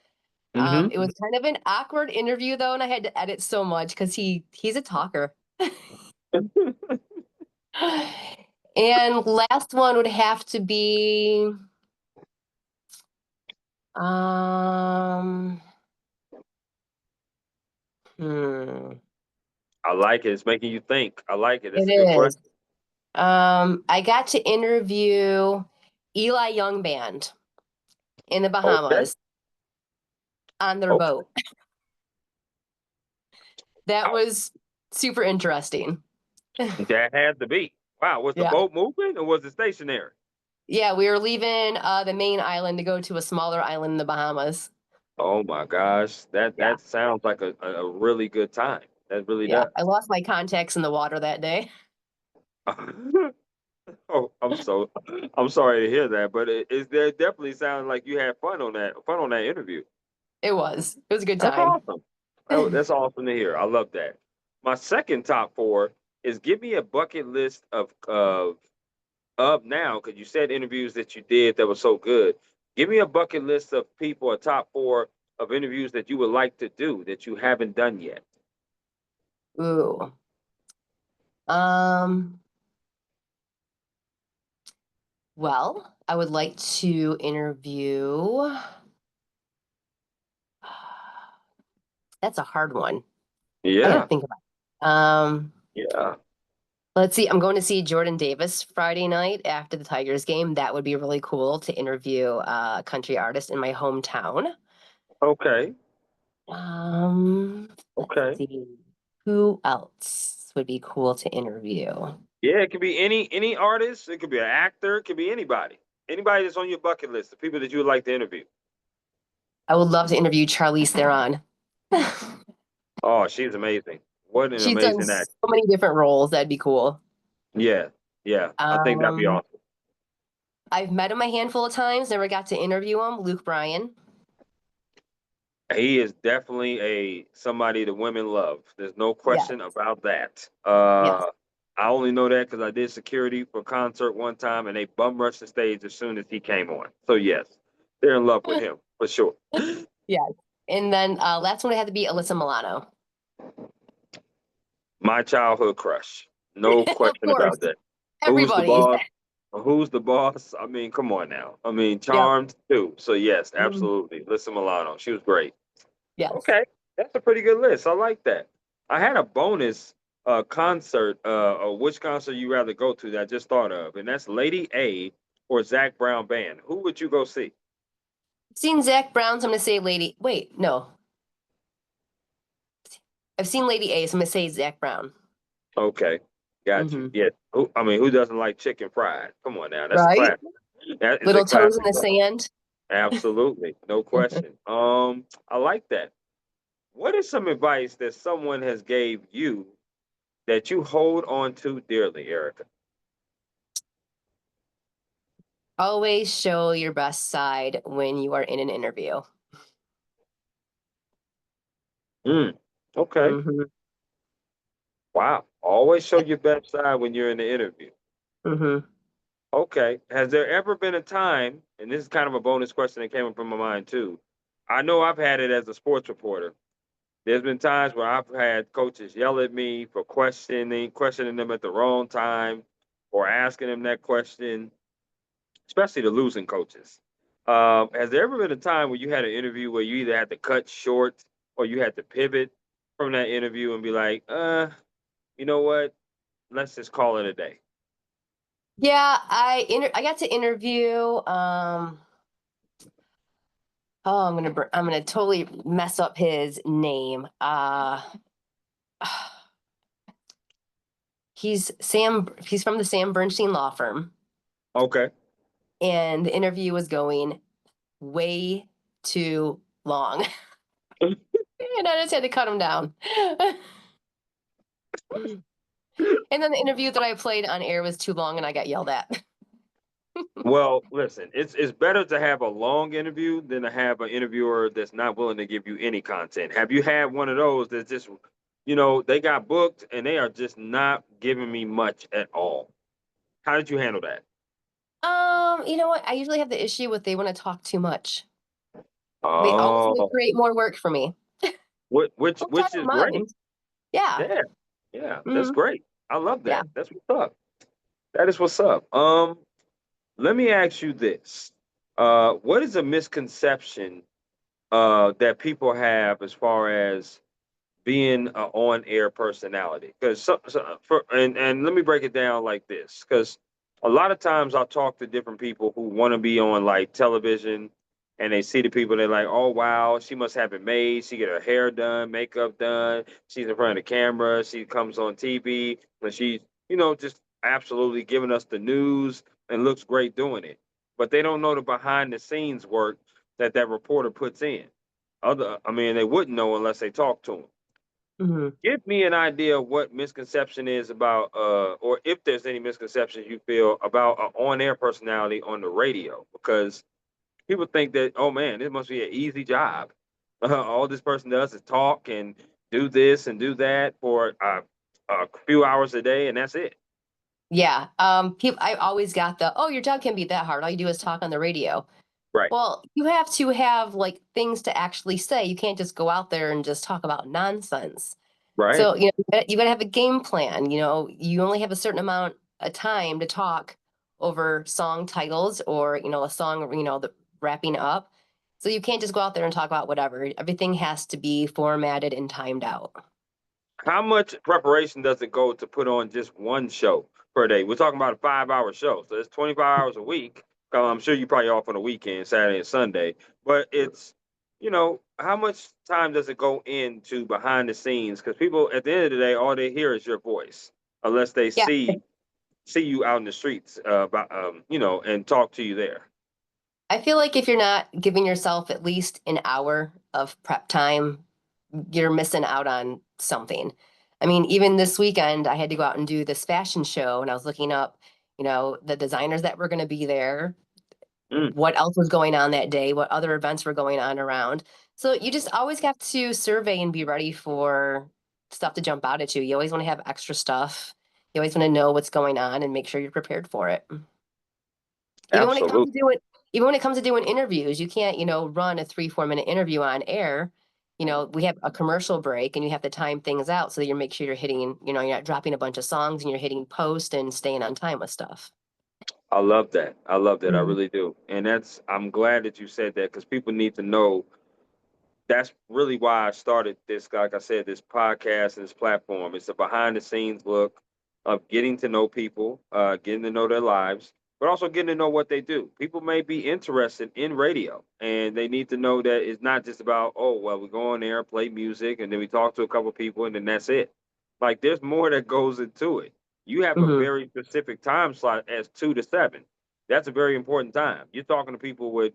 It
Mm-hmm.
was kind of an awkward interview though, and I had to edit so much because he's a talker. And last one would have to be um hmm,
I like it. It's making you think. I like it. It's
it
a good
is.
question.
I got to interview Eli Young Band in the
Okay.
Bahamas on their
Okay.
boat. That
Wow.
was super interesting.
That had to be. Wow. Was the
Yeah.
boat moving or was it stationary?
Yeah, we were leaving the main island to go to a smaller island in the Bahamas.
Oh my gosh. That
Yeah.
that sounds like a really good time. That really
Yeah.
does.
I lost my contacts in the water that day.
Oh, I'm sorry to hear that, but it definitely sounds like you had fun on that interview.
It was. It was a good
That's
time.
awesome. Oh, that's awesome to hear. I love that. My second top four is give me a bucket list of now, because you said interviews that you did that were so good. Give me a bucket list of people, a top four of interviews that you would like to do that you haven't done yet.
Ooh. Um, well, I would like to interview. That's a hard one. I gotta
Yeah,
think about it.
yeah.
Let's see. I'm going to see Jordan Davis Friday night after the Tigers game. That would be really cool to interview a country artist in my hometown.
Okay,
Let's
okay.
see. Who else would be cool to interview?
Yeah, it could be any artist. It could be an actor. It could be anybody. Anybody that's on your bucket list, the people that you would like to interview.
I would love to interview Charlize Theron.
Oh, she's amazing. What an
She's done
amazing
so
act.
many different roles. That'd be cool.
Yeah, yeah. I think that'd be
Um,
awesome.
I've met him a handful of times, never got to interview him. Luke Bryan.
He is definitely a somebody that women love. There's no
Yeah.
question about that.
Yes.
I only know that because I did security for a concert one time, and they bum rushed the stage as soon as he came on. So yes, they're in love with him for sure.
Yeah. And then last one had to be Alyssa Milano.
My childhood crush, no
Of
question
course.
about that. Who's the
Everybody.
boss? Who's the boss? I mean, come on now. I mean,
Yep.
Charmed too. So yes,
Mhm.
absolutely. Lisa Milano, she was great.
Yes.
Okay, that's a pretty good list. I like that. I had a bonus concert, or which concert you rather go to that I just thought of, and that's Lady A or Zach Brown Band. Who would you go see?
Seen Zach Brown, so I'm gonna say Lady. Wait, no. I've seen Lady A, so I'm gonna say Zach Brown.
Okay, got you.
Hmm.
Yeah. Who doesn't like chicken fried? Come on now, that's a
Right?
classic. That is a
Little toes in
classic.
the sand.
Absolutely, no question. I like that. What is some advice that someone has gave you that you hold on to dearly, Erica?
Always show your best side when you are in an interview.
Mm, okay.
Hmm.
Wow. Always show your best side when you're in the interview.
Hmm.
Okay. Has there ever been a time, and this is kind of a bonus question that came up in my mind too. I know I've had it as a sports reporter. There's been times where I've had coaches yell at me for questioning them at the wrong time or asking them that question, especially the losing coaches. Has there ever been a time where you had an interview where you either had to cut short or you had to pivot from that interview and be like, you know what? Let's just call it a day.
Yeah, I got to interview. Oh, I'm gonna totally mess up his name. He's from the Sam Bernstein law firm,
Okay.
and the interview was going way too long, and I just had to cut him down. And then the interview that I played on air was too long, and I got yelled at.
Well, listen, it's better to have a long interview than to have an interviewer that's not willing to give you any content. Have you had one of those that's just, they got booked and they are just not giving me much at all? How did you handle that?
You know what? I usually have the issue with they want to talk too much. They always want to
Oh,
create more work for me, which I
which
don't
is great.
mind. Yeah.
Yeah, yeah, that's
Hmm.
great. I love
Yeah.
that. That's what's up. That is what's up. Let me ask you this. What is a misconception that people have as far as being an on-air personality? Because and let me break it down like this. Because a lot of times I talk to different people who want to be on like television, and they see the people. They're like, "Oh wow, she must have it made. She get her hair done, makeup done. She's in front of the camera. She comes on TV, and she's just absolutely giving us the news and looks great doing it." But they don't know the behind the scenes work that reporter puts in. I mean, they wouldn't know unless they talk to them.
Hmm.
Give me an idea of what misconception is about, or if there's any misconceptions you feel about an on-air personality on the radio, because people think that, oh man, this must be an easy job. All this person does is talk and do this and do that for a few hours a day, and that's it.
Yeah. People, I always got oh, your job can't be that hard. All you do is talk on the radio.
Right,
Well, you have to have like things to actually say. You can't just go out there and just talk about nonsense.
right.
So, you gotta have a game plan. You only have a certain amount of time to talk over song titles or, a song, the wrapping up. So you can't just go out there and talk about whatever. Everything has to be formatted and timed out.
How much preparation does it go to put on just one show per day? We're talking about a 5 hour show, so it's 25 hours a week. I'm sure you're probably off on the weekend, Saturday and Sunday, but how much time does it go into behind the scenes? Because people, at the end of the day, all they hear is your voice, unless they
Yeah.
see you out in the streets, and talk to you there.
I feel like if you're not giving yourself at least an hour of prep time, you're missing out on something. I mean, even this weekend, I had to go out and do this fashion show, and I was looking up, the designers that were going to be there,
Mm,
what else was going on that day, what other events were going on around. So you just always have to survey and be ready for stuff to jump out at you. You always want to have extra stuff. You always want to know what's going on and make sure you're prepared for it. Even when it comes
absolutely.
to doing even when it comes to doing interviews, you can't, run a 3-4 minute interview on air. We have a commercial break and you have to time things out so that you make sure you're hitting, you're not dropping a bunch of songs and you're hitting post and staying on time with stuff.
I love that. I love that. I
Mhm.
really do. And I'm glad that you said that because people need to know that's really why I started this, like I said, this podcast and this platform. It's a behind the scenes look of getting to know people, getting to know their lives, but also getting to know what they do. People may be interested in radio and they need to know that it's not just about, oh, well, we go on there, play music, and then we talk to a couple people and then that's it. Like there's more that goes into it. You have a
Mhm.
very specific time slot as 2 to 7. That's a very important time. You're talking to people with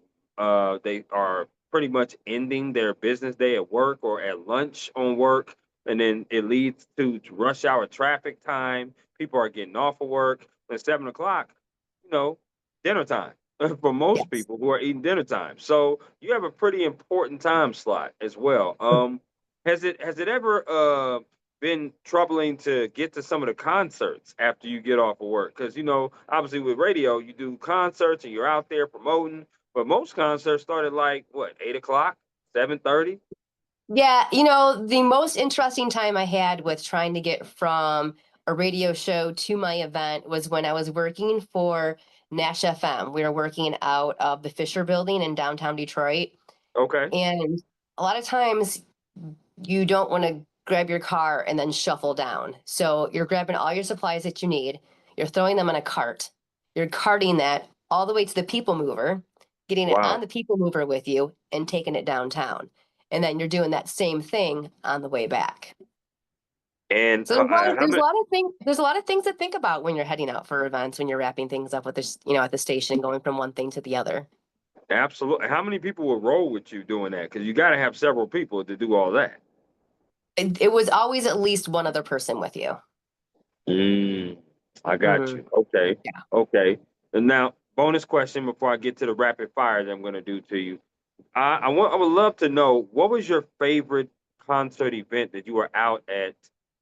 they are pretty much ending their business day at work or at lunch on work. And then it leads to rush hour traffic time. People are getting off of work at 7 o'clock, you know, dinner time for most
Yes.
people who are eating dinner time. So you have a pretty important time slot as well. Has it ever been troubling to get to some of the concerts after you get off of work? Because obviously with radio, you do concerts and you're out there promoting, but most concerts started like what, 8 o'clock, 7:30.
Yeah, the most interesting time I had with trying to get from a radio show to my event was when I was working for Nash FM. We were working out of the Fisher Building in downtown Detroit.
Okay.
And a lot of times you don't want to grab your car and then shuffle down. So you're grabbing all your supplies that you need, you're throwing them in a cart, you're carting that all the way to the people mover, getting it on
Wow.
the people mover with you, and taking it downtown. And then you're doing that same thing on the way back.
And
So
how many?
there's a lot of things to think about when you're heading out for events, when you're wrapping things up with this, at the station, going from one thing to the other.
Absolutely. How many people will roll with you doing that? Because you got to have several people to do all that.
It was always at least one other person with you.
Mm, I got
Mhm.
you. Okay.
Yeah.
Okay. And now, bonus question before I get to the rapid fire that I'm going to do to you. I would love to know what was your favorite concert event that you were out at,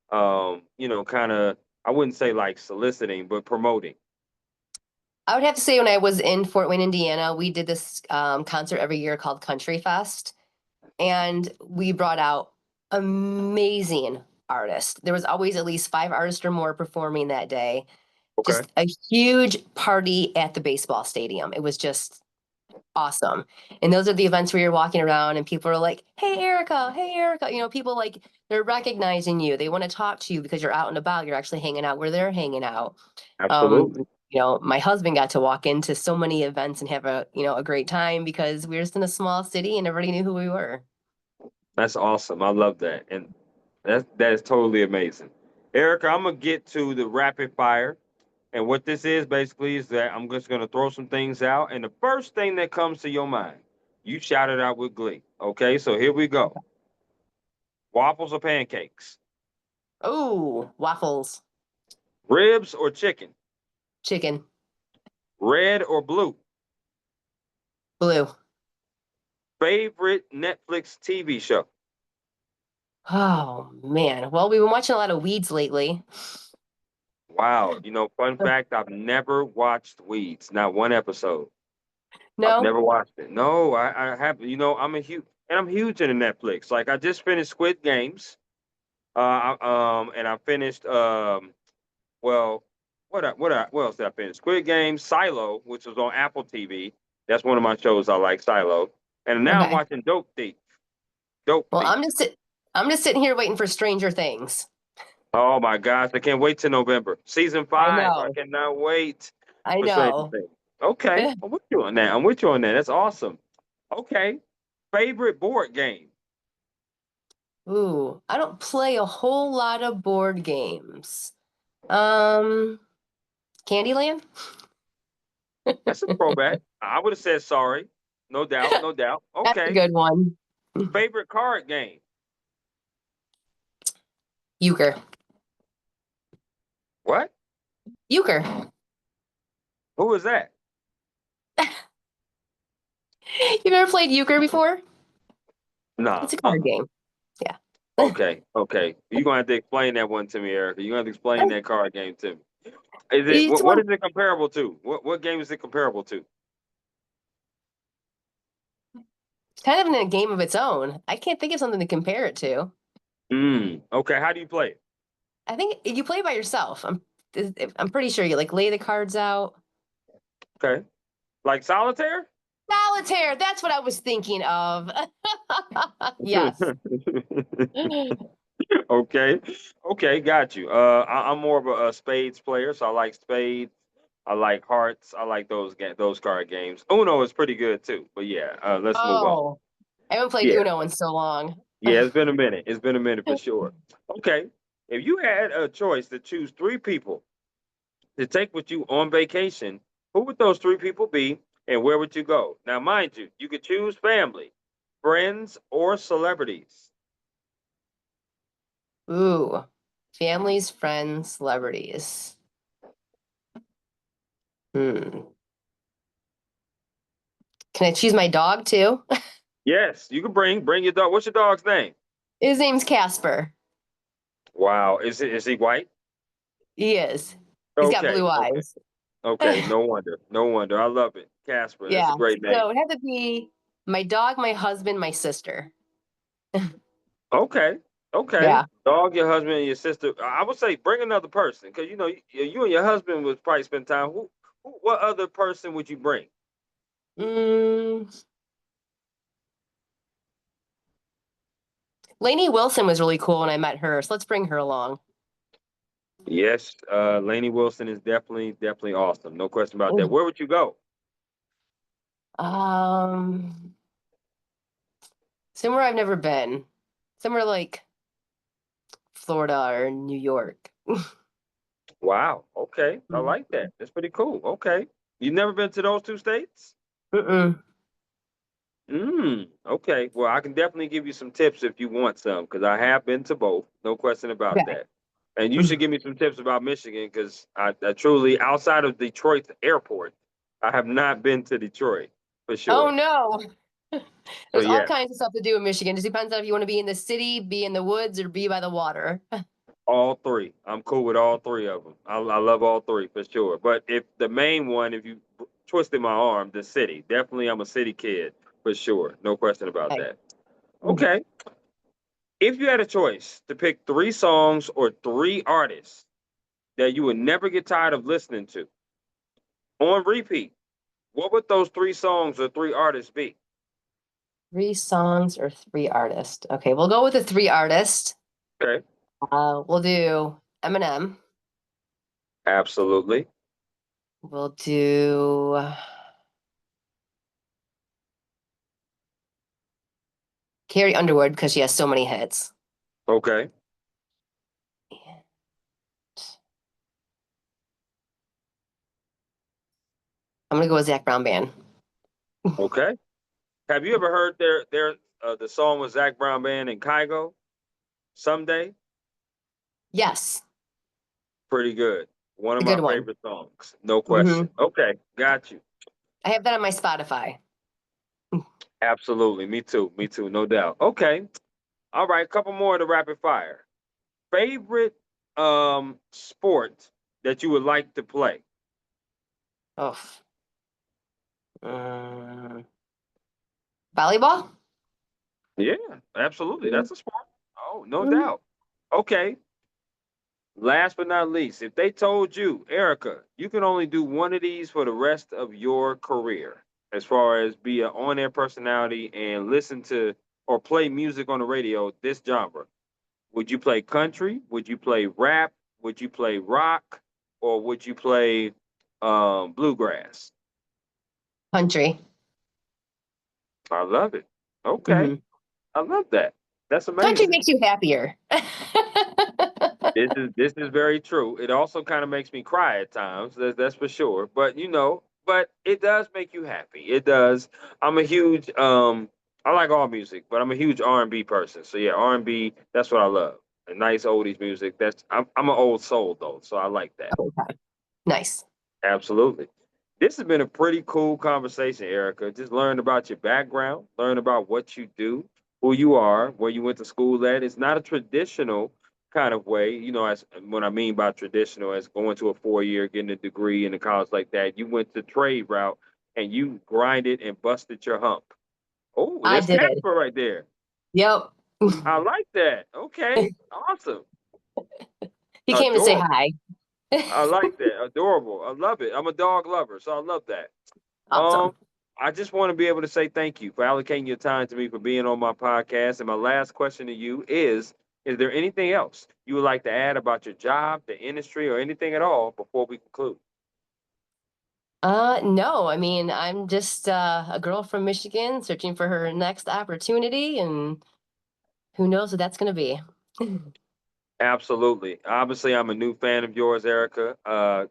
kind of, I wouldn't say like soliciting, but promoting.
I would have to say when I was in Fort Wayne, Indiana, we did this concert every year called Country Fest, and we brought out amazing artists. There was always at least 5 artists or more performing that day.
Okay.
Just a huge party at the baseball stadium. It was just awesome. And those are the events where you're walking around and people are like, "Hey, Aricka, hey, Aricka." People like they're recognizing you. They want to talk to you because you're out and about. You're actually hanging out where they're hanging out. Um,
Absolutely.
my husband got to walk into so many events and have a great time because we were just in a small city and everybody knew who we were.
That's awesome. I love that. And that is totally amazing. Erica, I'm gonna get to the rapid fire. And what this is basically is that I'm just gonna throw some things out. And the first thing that comes to your mind, you shout it out with glee. Okay, so here we go. Waffles or pancakes?
Oh, waffles,
Ribs or chicken?
chicken,
Red or blue?
blue.
Favorite Netflix TV show?
Oh man. Well, we've been watching a lot of Weeds lately.
Wow, fun fact, I've never watched Weeds, not one episode. I've
No?
never watched it. No, I have. I'm huge into Netflix. Like I just finished Squid Games. And I finished. Well, what else did I finish? Squid Games, Silo, which was on Apple TV. That's one of my shows I like, Silo. And now I'm
Okay.
watching Dope Thief. Dope
Well,
Thief.
I'm just sitting here waiting for Stranger Things.
Oh my gosh, I can't wait till November. Season
I
5. I
know.
cannot wait
I
for Stranger
know.
Things. Okay, I'm with you on that. I'm with you on that. That's awesome. Okay, favorite board game.
Ooh, I don't play a whole lot of board games. Um, Candyland?
That's a throwback. I would have said sorry. No doubt, no doubt.
That's a
Okay.
good one.
Favorite card game.
Euchre.
What?
Euchre.
Who is that?
You've ever played euchre before?
Nah.
It's a card game. Yeah.
Okay. Okay. You're gonna have to explain that one to me, Erica. You're gonna have to explain that card game to me. Is it
It's
what
one
is it comparable to? What game is it comparable to?
kind of in a game of its own. I can't think of something to compare it to.
Okay. How do you play it?
I think you play by yourself. I'm pretty sure you like lay the cards out.
Okay. Like solitaire?
Solitaire, that's what I was thinking of. Yes.
Okay. Okay, got you. I'm more of a spades player, so I like spades. I like hearts. I like those card games. Uno is pretty good too. But yeah, let's move on.
Oh, I haven't played
Yeah.
Uno in so long.
Yeah, it's been a minute. It's been a minute for sure. Okay. If you had a choice to choose 3 people to take with you on vacation, who would those 3 people be and where would you go? Now, mind you, you could choose family, friends, or celebrities.
Ooh, families, friends, celebrities. Hmm. Can I choose my dog too?
Yes, you can bring your dog. What's your dog's name?
His name's Casper.
Wow. Is he white?
He is. He's got
Okay,
blue
okay.
eyes.
Okay, no wonder. No wonder. I love it. Casper, that's a
Yeah.
great name.
So it had to be my dog, my husband, my sister.
Okay. Okay.
Yeah.
Dog, your husband, and your sister. I would say bring another person because you and your husband would probably spend time. What other person would you bring?
Mm, Lainey Wilson was really cool when I met her, so let's bring her along.
Yes, Lainey Wilson is definitely awesome. No question about that.
Mm.
Where would you go?
Um, Somewhere I've never been. Somewhere like Florida or New York.
Wow. Okay. I
Mm.
like that. That's pretty cool. Okay. You've never been to those 2 states?
Mm-mm.
Okay. Well, I can definitely give you some tips if you want some, because I have been to both. No question about
Okay.
that. And you should give me some tips about Michigan, because I truly, outside of Detroit airport, I have not been to Detroit for
Oh
sure.
no.
So
There's all
yeah,
kinds of stuff to do in Michigan. Just depends on if you want to be in the city, be in the woods, or be by the water.
all three. I'm cool with all three of them. I love all three for sure. But if the main one, if you twisted my arm, the city, definitely I'm a city kid for sure. No question about
Okay.
that. Okay. If you had a choice to pick three songs or three artists that you would never get tired of listening to on repeat, what would those three songs or three artists be?
3 songs or 3 artists. Okay, we'll go with the 3 artists.
Okay.
We'll do Eminem.
Absolutely.
We'll do Carrie Underwood because she has so many hits.
Okay.
And I'm gonna go with Zach Brown Band.
Okay. Have you ever heard the song with Zach Brown Band and Kygo? Someday?
Yes,
Pretty good. One of
a
my
good one.
favorite songs. No
Hmm.
question. Okay, got you.
I have that on my Spotify.
Absolutely. Me too. Me too. No doubt. Okay. All right. Couple more to rapid fire. Favorite sport that you would like to play?
Oh, um, volleyball.
Yeah, absolutely. That's a sport. Oh, no
Mm-hmm.
doubt. Okay. Last but not least, if they told you, Erica, you can only do one of these for the rest of your career, as far as be an on-air personality and listen to or play music on the radio, this genre, would you play country? Would you play rap? Would you play rock? Or would you play bluegrass?
Country.
I love it. Okay.
Hmm.
I love that. That's
Country
amazing.
makes you happier.
This is very true. It also kind of makes me cry at times. That's for sure. But but it does make you happy. It does. I'm a huge I like all music, but I'm a huge R&B person. So yeah, R&B, that's what I love. A nice oldies music. I'm an old soul though, so I like that.
Okay. Nice.
Absolutely. This has been a pretty cool conversation, Erica. Just learn about your background, learn about what you do, who you are, where you went to school at. It's not a traditional kind of way, as what I mean by traditional as going to a 4 year, getting a degree in a college like that. You went the trade route and you grinded and busted your hump. Oh,
I
there's
did.
Casper right there.
Yep.
I like that. Okay. Awesome.
He came to say
Adorable.
hi.
I like that. Adorable. I love it. I'm a dog lover, so I love that. Um,
Awesome.
I just want to be able to say thank you for allocating your time to me for being on my podcast. And my last question to you is there anything else you would like to add about your job, the industry, or anything at all before we conclude?
No, I mean, I'm just a girl from Michigan searching for her next opportunity, and who knows what that's going to be.
Absolutely. Obviously, I'm a new fan of yours, Erica.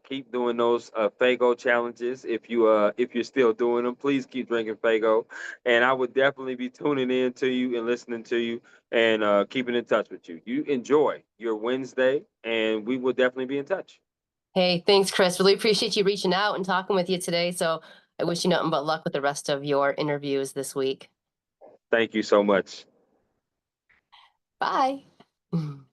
Keep doing those Faygo challenges. If you're still doing them, please keep drinking Faygo. And I would definitely be tuning in to you and listening to you and keeping in touch with you. You enjoy your Wednesday, and we will definitely be in touch.
Hey, thanks, Chris. Really appreciate you reaching out and talking with you today. So I wish you nothing but luck with the rest of your interviews this week.
Thank you so much.
Bye.